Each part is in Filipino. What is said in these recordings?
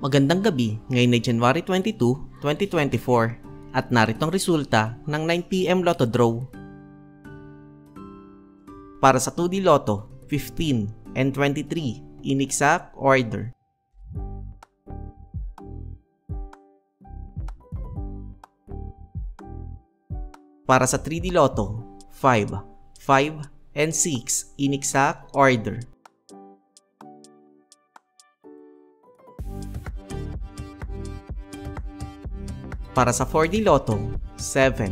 Magandang gabi, ngayon ay January 22, 2024 at narito ang resulta ng 9 PM Lotto Draw. Para sa 2D Lotto, 15 and 23 in exact order. Para sa 3D Lotto, 5, 5 and 6 in exact order. Para sa 4D Lotto, 7,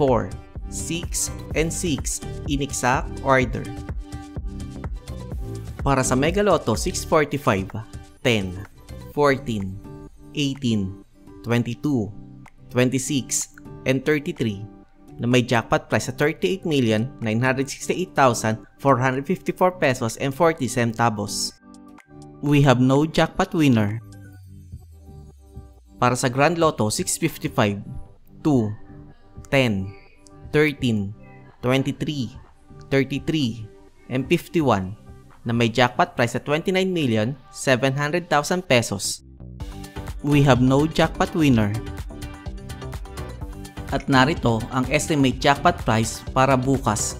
4, 6, and 6 in exact order. Para sa Mega Lotto 645, 10, 14, 18, 22, 26, and 33 na may jackpot price sa 38,968,454 pesos and 40 centavos. We have no jackpot winner. Para sa Grand Lotto 655, 2, 10, 13, 23, 33, and 51 na may jackpot price sa 29,700,000 pesos. We have no jackpot winner. At narito ang estimate jackpot price para bukas,